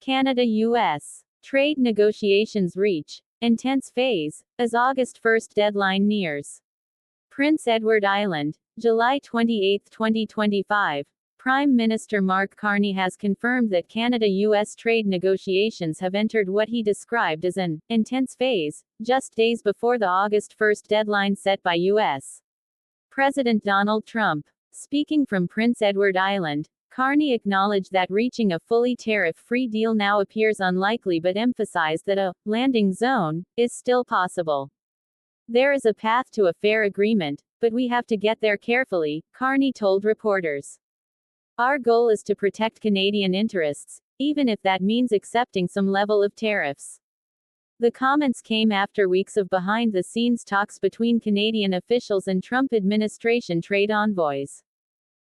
Canada-US trade negotiations reach intense phase as August 1 deadline nears. Prince Edward Island, July 28, 2025. Prime Minister Mark Carney has confirmed that Canada-US trade negotiations have entered what he described as an intense phase, just days before the August 1 deadline set by U.S. President Donald Trump. Speaking from Prince Edward Island, Carney acknowledged that reaching a fully tariff-free deal now appears unlikely but emphasized that a landing zone is still possible. There is a path to a fair agreement, but we have to get there carefully, Carney told reporters. Our goal is to protect Canadian interests, even if that means accepting some level of tariffs. The comments came after weeks of behind-the-scenes talks between Canadian officials and Trump administration trade envoys.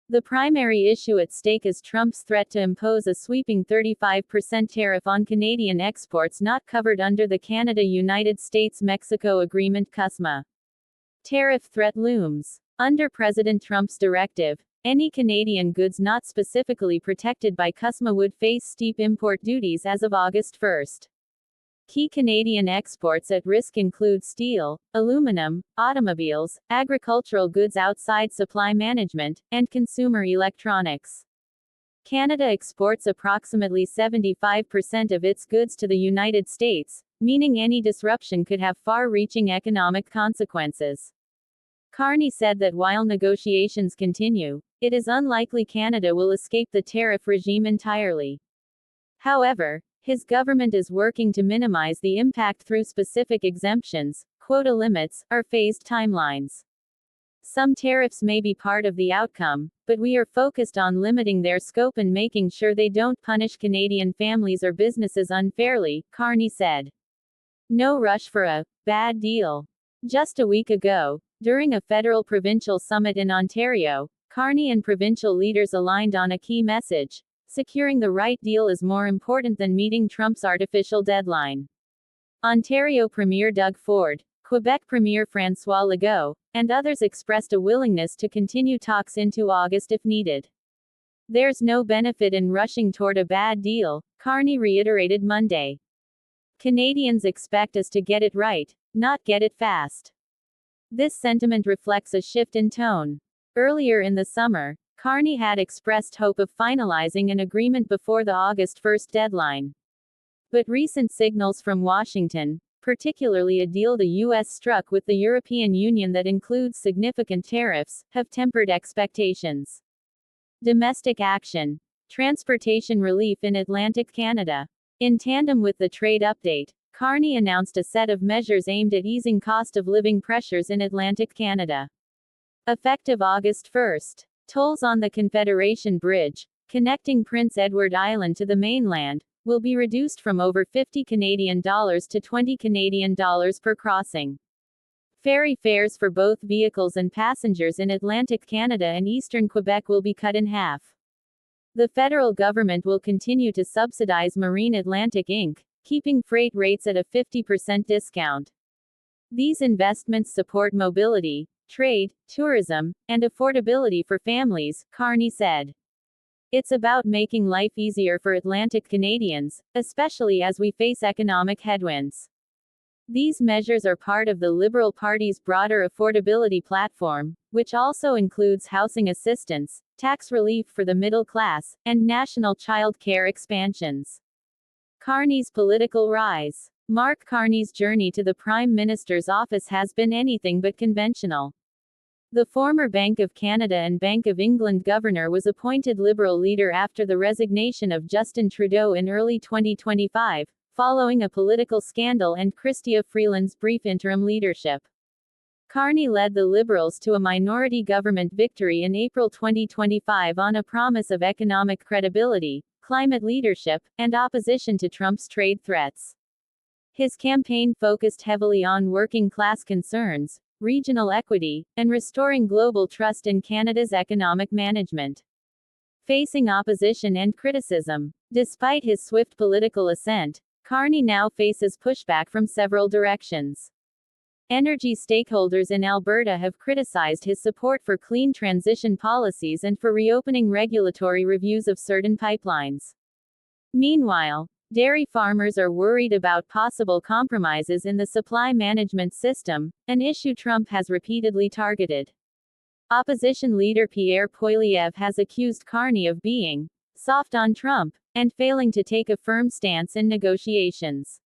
The primary issue at stake is Trump's threat to impose a sweeping 35% tariff on Canadian exports not covered under the Canada-United States-Mexico Agreement (CUSMA). Tariff threat looms. Under President Trump's directive, any Canadian goods not specifically protected by CUSMA would face steep import duties as of August 1. Key Canadian exports at risk include steel, aluminum, automobiles, agricultural goods outside supply management, and consumer electronics. Canada exports approximately 75% of its goods to the United States, meaning any disruption could have far-reaching economic consequences. Carney said that while negotiations continue, it is unlikely Canada will escape the tariff regime entirely. However, his government is working to minimize the impact through specific exemptions, quota limits, or phased timelines. Some tariffs may be part of the outcome, but we are focused on limiting their scope and making sure they don't punish Canadian families or businesses unfairly, Carney said. No rush for a bad deal. Just a week ago, during a federal-provincial summit in Ontario, Carney and provincial leaders aligned on a key message. Securing the right deal is more important than meeting Trump's artificial deadline. Ontario Premier Doug Ford, Quebec Premier François Legault, and others expressed a willingness to continue talks into August if needed. There's no benefit in rushing toward a bad deal, Carney reiterated Monday. Canadians expect us to get it right, not get it fast. This sentiment reflects a shift in tone. Earlier in the summer, Carney had expressed hope of finalizing an agreement before the August 1 deadline. But recent signals from Washington, particularly a deal the U.S. struck with the European Union that includes significant tariffs, have tempered expectations. Domestic action. Transportation relief in Atlantic Canada. In tandem with the trade update, Carney announced a set of measures aimed at easing cost of living pressures in Atlantic Canada. Effective August 1. Tolls on the Confederation Bridge, connecting Prince Edward Island to the mainland, will be reduced from over $50 Canadian to $20 Canadian per crossing. Ferry fares for both vehicles and passengers in Atlantic Canada and eastern Quebec will be cut in half. The federal government will continue to subsidize Marine Atlantic Inc., keeping freight rates at a 50% discount. These investments support mobility, trade, tourism, and affordability for families, Carney said. It's about making life easier for Atlantic Canadians, especially as we face economic headwinds. These measures are part of the Liberal Party's broader affordability platform, which also includes housing assistance, tax relief for the middle class, and national child care expansions. Carney's political rise. Mark Carney's journey to the Prime Minister's office has been anything but conventional. The former Bank of Canada and Bank of England governor was appointed Liberal leader after the resignation of Justin Trudeau in early 2025, following a political scandal and Chrystia Freeland's brief interim leadership. Carney led the Liberals to a minority government victory in April 2025 on a promise of economic credibility, climate leadership, and opposition to Trump's trade threats. His campaign focused heavily on working-class concerns, regional equity, and restoring global trust in Canada's economic management. Facing opposition and criticism, despite his swift political ascent, Carney now faces pushback from several directions. Energy stakeholders in Alberta have criticized his support for clean transition policies and for reopening regulatory reviews of certain pipelines. Meanwhile, Dairy farmers are worried about possible compromises in the supply management system, an issue Trump has repeatedly targeted. Opposition leader Pierre Poilievre has accused Carney of being soft on Trump and failing to take a firm stance in negotiations.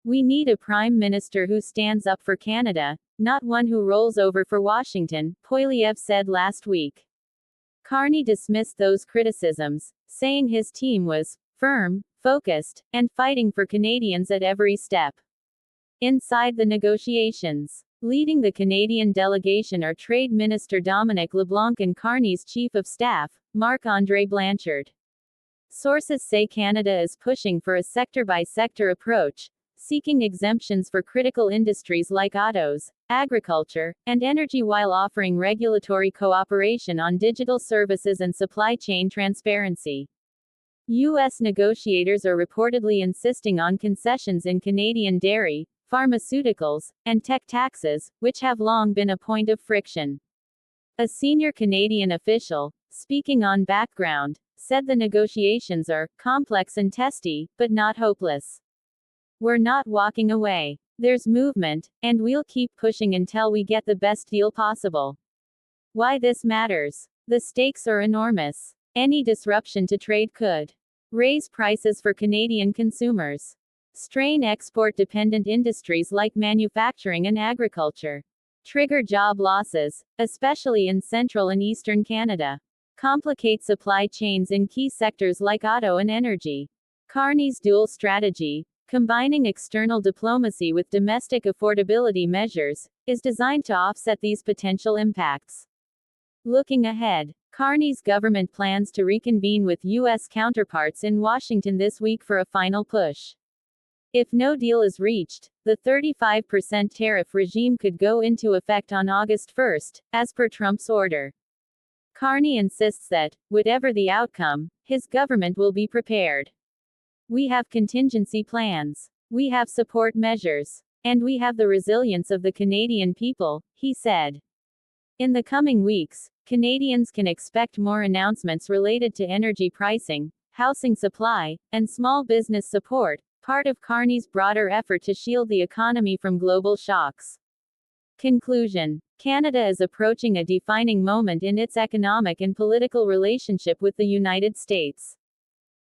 We need a prime minister who stands up for Canada, not one who rolls over for Washington, Poilievre said last week. Carney dismissed those criticisms, saying his team was firm, focused, and fighting for Canadians at every step. Inside the negotiations, leading the Canadian delegation are Trade Minister Dominic LeBlanc and Carney's Chief of Staff, Marc-André Blanchard. Sources say Canada is pushing for a sector-by-sector approach, seeking exemptions for critical industries like autos, agriculture, and energy while offering regulatory cooperation on digital services and supply chain transparency. U.S. negotiators are reportedly insisting on concessions in Canadian dairy, pharmaceuticals, and tech taxes, which have long been a point of friction. A senior Canadian official, speaking on background, said the negotiations are complex and testy, but not hopeless. We're not walking away. There's movement, and we'll keep pushing until we get the best deal possible. Why this matters? The stakes are enormous. Any disruption to trade could raise prices for Canadian consumers, strain export-dependent industries like manufacturing and agriculture, trigger job losses, especially in central and eastern Canada, complicate supply chains in key sectors like auto and energy. Carney's dual strategy, combining external diplomacy with domestic affordability measures, is designed to offset these potential impacts. Looking ahead, Carney's government plans to reconvene with U.S. counterparts in Washington this week for a final push. If no deal is reached, the 35% tariff regime could go into effect on August 1, as per Trump's order. Carney insists that, whatever the outcome, his government will be prepared. We have contingency plans. We have support measures. And we have the resilience of the Canadian people, he said. In the coming weeks, Canadians can expect more announcements related to energy pricing, housing supply, and small business support, part of Carney's broader effort to shield the economy from global shocks. Conclusion: Canada is approaching a defining moment in its economic and political relationship with the United States.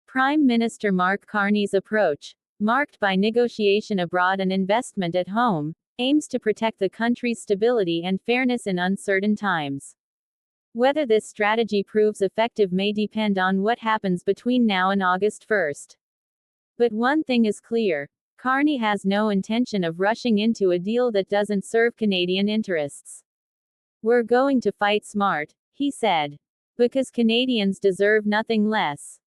Prime Minister Mark Carney's approach, marked by negotiation abroad and investment at home, aims to protect the country's stability and fairness in uncertain times. Whether this strategy proves effective may depend on what happens between now and August 1. But one thing is clear: Carney has no intention of rushing into a deal that doesn't serve Canadian interests. We're going to fight smart, he said. Because Canadians deserve nothing less.